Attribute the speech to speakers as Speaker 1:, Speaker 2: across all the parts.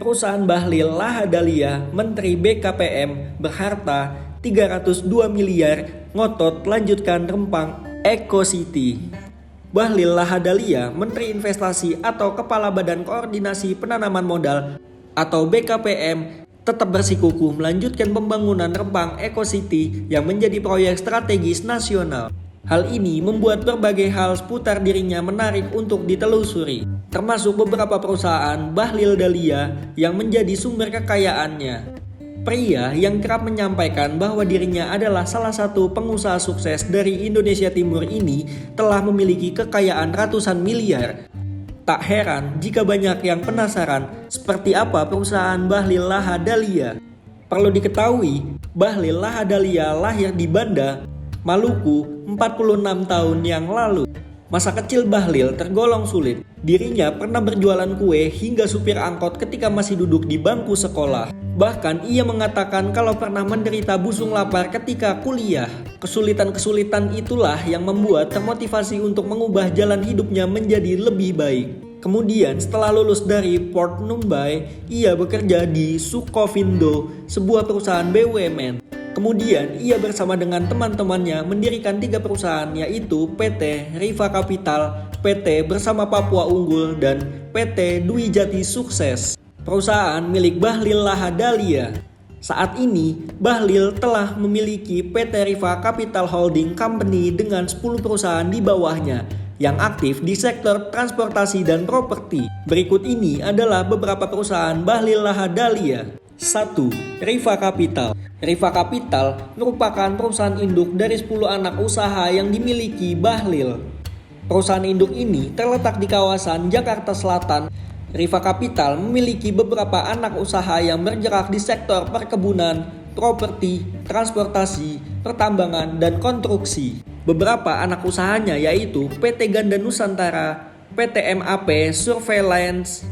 Speaker 1: Perusahaan Bahlil Lahadalia, Menteri BKPM, berharta 302 miliar, ngotot lanjutkan Rempang Eco City. Bahlil Lahadalia, Menteri Investasi atau Kepala Badan Koordinasi Penanaman Modal atau BKPM, tetap bersikukuh melanjutkan pembangunan Rempang Eco City yang menjadi proyek strategis nasional. Hal ini membuat berbagai hal seputar dirinya menarik untuk ditelusuri, termasuk beberapa perusahaan Bahlil Dahlia yang menjadi sumber kekayaannya. Pria yang kerap menyampaikan bahwa dirinya adalah salah satu pengusaha sukses dari Indonesia Timur ini telah memiliki kekayaan ratusan miliar. Tak heran jika banyak yang penasaran seperti apa perusahaan Bahlil Lahadalia. Perlu diketahui, Bahlil Lahadalia lahir di Banda, Maluku 46 tahun yang lalu. Masa kecil Bahlil tergolong sulit. Dirinya pernah berjualan kue hingga supir angkot ketika masih duduk di bangku sekolah. Bahkan ia mengatakan kalau pernah menderita busung lapar ketika kuliah. Kesulitan-kesulitan itulah yang membuat termotivasi untuk mengubah jalan hidupnya menjadi lebih baik. Kemudian setelah lulus dari Port Numbai, ia bekerja di Sukovindo, sebuah perusahaan BUMN. Kemudian ia bersama dengan teman-temannya mendirikan 3 perusahaan, yaitu PT Riva Capital, PT Bersama Papua Unggul, dan PT Dwi Jati Sukses, perusahaan milik Bahlil Lahadalia. Saat ini, Bahlil telah memiliki PT Riva Capital Holding Company dengan 10 perusahaan di bawahnya yang aktif di sektor transportasi dan properti. Berikut ini adalah beberapa perusahaan Bahlil Lahadalia. 1. Riva Capital. Riva Capital merupakan perusahaan induk dari 10 anak usaha yang dimiliki Bahlil. Perusahaan induk ini terletak di kawasan Jakarta Selatan. Riva Capital memiliki beberapa anak usaha yang bergerak di sektor perkebunan, properti, transportasi, pertambangan, dan konstruksi. Beberapa anak usahanya yaitu PT Ganda Nusantara, PT MAP Surveillance,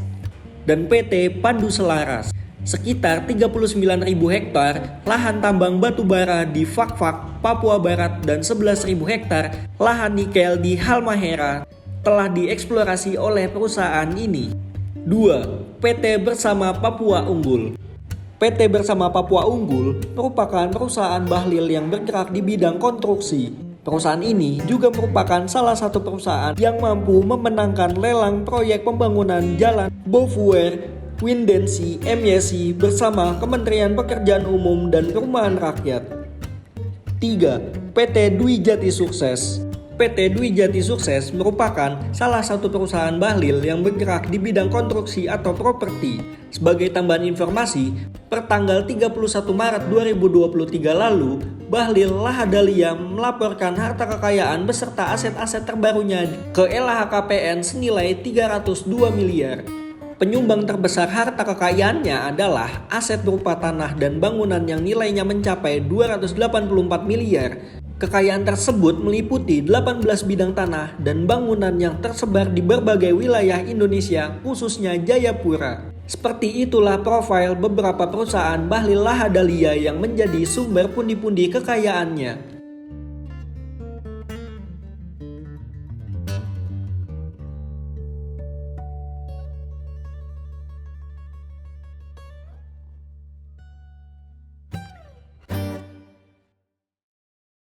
Speaker 1: dan PT Pandu Selaras. Sekitar 39.000 hektar lahan tambang batu bara di Fakfak, Papua Barat, dan 11.000 hektar lahan nikel di Halmahera telah dieksplorasi oleh perusahaan ini. 2. PT Bersama Papua Unggul. PT Bersama Papua Unggul merupakan perusahaan Bahlil yang bergerak di bidang konstruksi. Perusahaan ini juga merupakan salah satu perusahaan yang mampu memenangkan lelang proyek pembangunan jalan Bofuer, Windensi, MYC bersama Kementerian Pekerjaan Umum dan Perumahan Rakyat. 3. PT Dwi Jati Sukses. PT Dwi Jati Sukses merupakan salah satu perusahaan Bahlil yang bergerak di bidang konstruksi atau properti. Sebagai tambahan informasi, per tanggal 31 Maret 2023 lalu, Bahlil Lahadalia melaporkan harta kekayaan beserta aset-aset terbarunya ke LHKPN senilai 302 miliar. Penyumbang terbesar harta kekayaannya adalah aset berupa tanah dan bangunan yang nilainya mencapai 284 miliar. Kekayaan tersebut meliputi 18 bidang tanah dan bangunan yang tersebar di berbagai wilayah Indonesia, khususnya Jayapura. Seperti itulah profil beberapa perusahaan Bahlil Lahadalia yang menjadi sumber pundi-pundi kekayaannya.